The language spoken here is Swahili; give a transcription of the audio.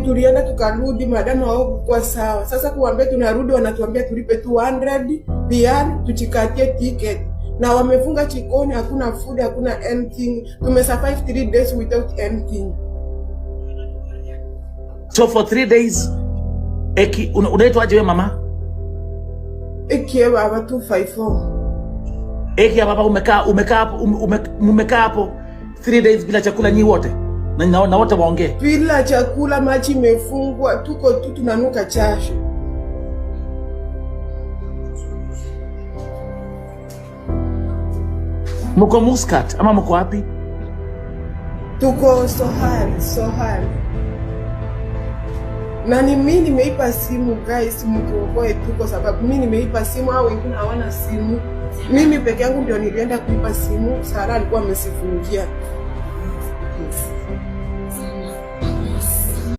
Tulienda tukarudi, madamu hawakuwa sawa. Sasa kuambia tunarudi, wanatuambia tulipe 200 rial tuchikatie ticket, na wamefunga chikoni, hakuna food, hakuna anything. Tumesurvive 3 days without anything. So for 3 days unaitwa aje wewe mama? Eki baba 254. Eki baba, umekaa hapo 3 days bila chakula nyi wote? Na wote waongee bila chakula, maji imefungwa, tuko tu tunanuka jasho. Mko Muscat ama mko wapi? Tuko Sohari. Na ni mimi nimeipa simu guys, mtuokoe tu, kwa sababu mimi nimeipa simu, hao wengine hawana simu. Mimi peke yangu ndio nilienda kuipa simu. Sara alikuwa amesifungia.